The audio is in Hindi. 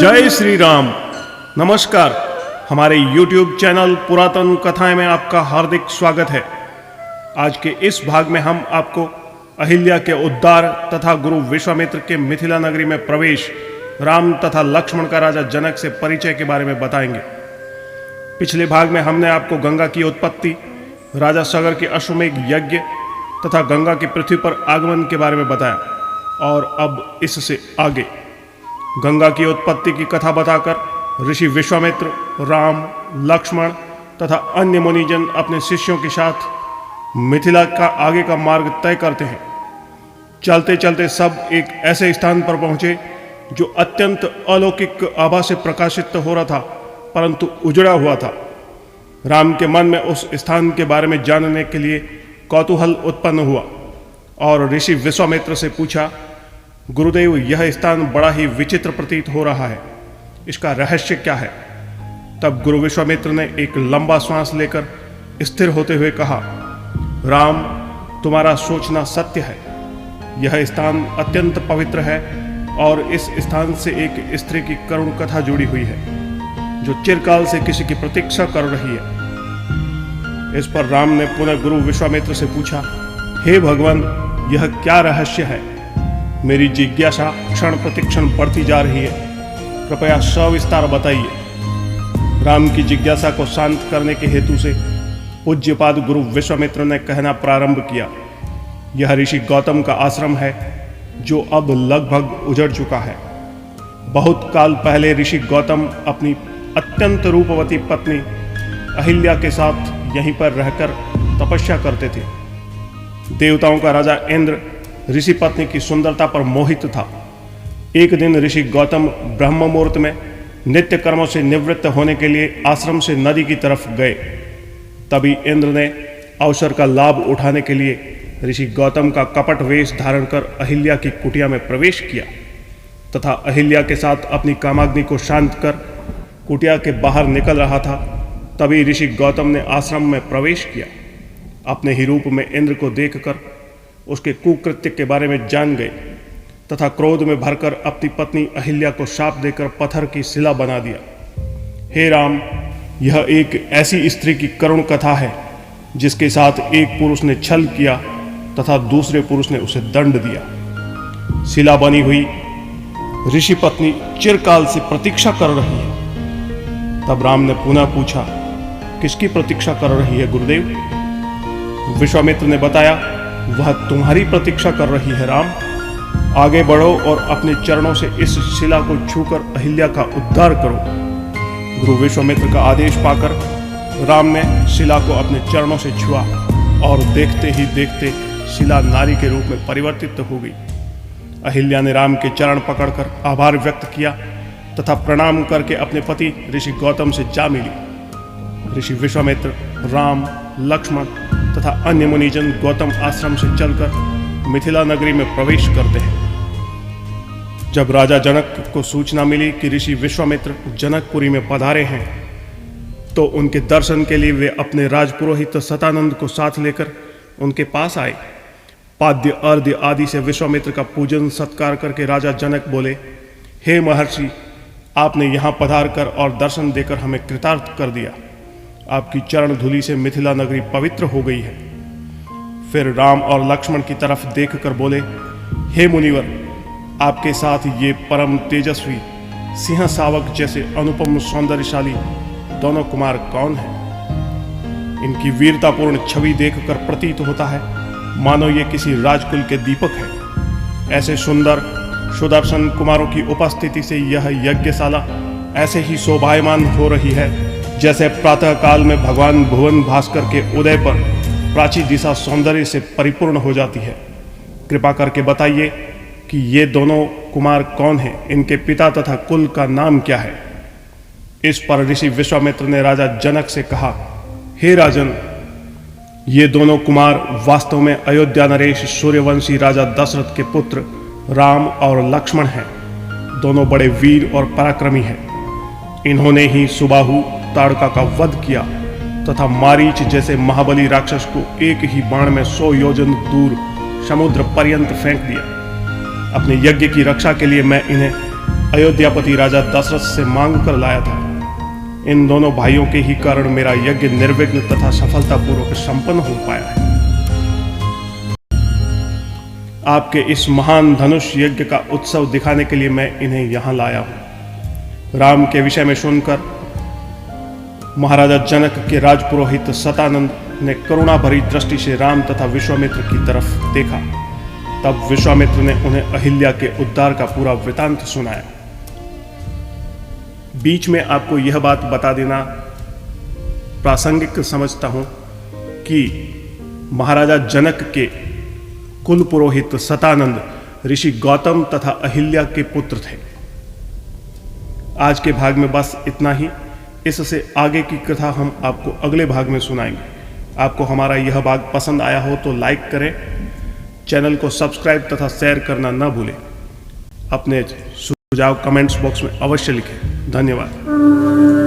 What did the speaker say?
जय श्री राम। नमस्कार। हमारे YouTube चैनल पुरातन कथाएं में आपका हार्दिक स्वागत है। आज के इस भाग में हम आपको अहिल्या के उद्धार तथा गुरु विश्वामित्र के मिथिला नगरी में प्रवेश, राम तथा लक्ष्मण का राजा जनक से परिचय के बारे में बताएंगे। पिछले भाग में हमने आपको गंगा की उत्पत्ति, राजा सगर के अश्वमेध यज्ञ तथा गंगा की पृथ्वी पर आगमन के बारे में बताया और अब इससे आगे गंगा की उत्पत्ति की कथा बताकर ऋषि विश्वामित्र, राम, लक्ष्मण तथा अन्य मुनिजन अपने शिष्यों के साथ मिथिला का आगे का मार्ग तय करते हैं। चलते चलते सब एक ऐसे स्थान पर पहुंचे जो अत्यंत अलौकिक आभा से प्रकाशित हो रहा था, परंतु उजड़ा हुआ था। राम के मन में उस स्थान के बारे में जानने के लिए कौतूहल उत्पन्न हुआ और ऋषि विश्वामित्र से पूछा, गुरुदेव, यह स्थान बड़ा ही विचित्र प्रतीत हो रहा है, इसका रहस्य क्या है? तब गुरु विश्वामित्र ने एक लंबा श्वास लेकर स्थिर होते हुए कहा, राम, तुम्हारा सोचना सत्य है। यह स्थान अत्यंत पवित्र है और इस स्थान से एक स्त्री की करुण कथा जुड़ी हुई है जो चिरकाल से किसी की प्रतीक्षा कर रही है। इस पर राम ने पुनः गुरु विश्वामित्र से पूछा, हे भगवान, यह क्या रहस्य है? मेरी जिज्ञासा क्षण प्रतिक्षण बढ़ती जा रही है, कृपया सविस्तार बताइए। राम की जिज्ञासा को शांत करने के हेतु से पूज्यपाद गुरु विश्वामित्र ने कहना प्रारंभ किया, यह ऋषि गौतम का आश्रम है जो अब लगभग उजड़ चुका है। बहुत काल पहले ऋषि गौतम अपनी अत्यंत रूपवती पत्नी अहिल्या के साथ यहीं पर रहकर तपस्या करते थे। देवताओं का राजा इंद्र ऋषि पत्नी की सुंदरता पर मोहित था। एक दिन ऋषि गौतम ब्रह्म मुहूर्त में नित्य कर्मों से निवृत्त होने के लिए आश्रम से नदी की तरफ गए। तभी इंद्र ने अवसर का लाभ उठाने के लिए ऋषि गौतम का कपट वेश धारण कर अहिल्या की कुटिया में प्रवेश किया तथा अहिल्या के साथ अपनी कामाग्नि को शांत कर कुटिया के बाहर निकल रहा था। तभी ऋषि गौतम ने आश्रम में प्रवेश किया। अपने ही रूप में इंद्र को देखकर उसके कुकृत्य के बारे में जान गए तथा क्रोध में भरकर अपनी पत्नी अहिल्या को शाप देकर पत्थर की शिला बना दिया। हे राम, यह एक ऐसी स्त्री की करुण कथा है जिसके साथ एक पुरुष ने छल किया तथा दूसरे पुरुष ने उसे दंड दिया। शिला बनी हुई ऋषि पत्नी चिरकाल से प्रतीक्षा कर रही है। तब राम ने पुनः पूछा, किसकी प्रतीक्षा कर रही है गुरुदेव? विश्वामित्र ने बताया, वह तुम्हारी प्रतीक्षा कर रही है राम। आगे बढ़ो और अपने चरणों से इस शिला को छूकर अहिल्या का उद्धार करो। गुरु विश्वामित्र का आदेश पाकर राम ने शिला को अपने चरणों से छुआ और देखते ही देखते शिला नारी के रूप में परिवर्तित हो गई। अहिल्या ने राम के चरण पकड़कर आभार व्यक्त किया तथा प्रणाम करके अपने पति ऋषि गौतम से जा मिली। ऋषि विश्वामित्र, राम, लक्ष्मण तथा अन्य मुनिजन गौतम आश्रम से चलकर मिथिला नगरी में प्रवेश करते हैं। जब राजा जनक को सूचना मिली कि ऋषि विश्वामित्र जनकपुरी में पधारे हैं, तो उनके दर्शन के लिए वे अपने राजपुरोहित सतानंद को साथ लेकर उनके पास आए। पाद्य अर्घ्य आदि से विश्वामित्र का पूजन सत्कार करके राजा जनक बोले, हे महर्षि, आपने यहाँ पधार कर और दर्शन देकर हमें कृतार्थ कर दिया। आपकी चरण धूलि से मिथिला नगरी पवित्र हो गई है। फिर राम और लक्ष्मण की तरफ देखकर बोले, हे मुनिवर, आपके साथ ये परम तेजस्वी सिंह सावक जैसे अनुपम सौंदर्यशाली दोनों कुमार कौन हैं? इनकी वीरतापूर्ण छवि देखकर प्रतीत होता है मानो ये किसी राजकुल के दीपक हैं। ऐसे सुंदर सुदर्शन कुमारों की उपस्थिति से यह यज्ञशाला ऐसे ही शोभायमान हो रही है जैसे प्रातः काल में भगवान भुवन भास्कर के उदय पर प्राची दिशा सौंदर्य से परिपूर्ण हो जाती है। कृपा करके बताइए कि ये दोनों कुमार कौन हैं, इनके पिता तथा कुल का नाम क्या है? इस पर ऋषि विश्वामित्र ने राजा जनक से कहा, हे राजन, ये दोनों कुमार वास्तव में अयोध्या नरेश सूर्यवंशी राजा दशरथ के पुत्र राम और लक्ष्मण हैं। दोनों बड़े वीर और पराक्रमी हैं। इन्होंने ही सुबाहु ताड़का का वध किया तथा मारीच जैसे महाबली राक्षस को एक ही बाण में 100 योजन दूर समुद्र पर्यंत फेंक दिया। अपने यज्ञ की रक्षा के लिए मैं इन्हें अयोध्यापति राजा दशरथ से मांग कर लाया था। इन दोनों भाइयों के ही कारण मेरा यज्ञ निर्विघ्न तथा सफलतापूर्वक संपन्न हो पाया है। आपके इस महान धनुष यज्ञ का उत्सव दिखाने के लिए मैं इन्हें यहां लाया हूं। राम के विषय में सुनकर महाराजा जनक के राजपुरोहित सतानंद ने करुणा भरी दृष्टि से राम तथा विश्वामित्र की तरफ देखा। तब विश्वामित्र ने उन्हें अहिल्या के उद्धार का पूरा वृतांत सुनाया। बीच में आपको यह बात बता देना प्रासंगिक समझता हूं कि महाराजा जनक के कुल पुरोहित सतानंद ऋषि गौतम तथा अहिल्या के पुत्र थे। आज के भाग में बस इतना ही। इससे आगे की कथा हम आपको अगले भाग में सुनाएंगे। आपको हमारा यह भाग पसंद आया हो तो लाइक करें, चैनल को सब्सक्राइब तथा शेयर करना न भूलें। अपने सुझाव कमेंट्स बॉक्स में अवश्य लिखें। धन्यवाद।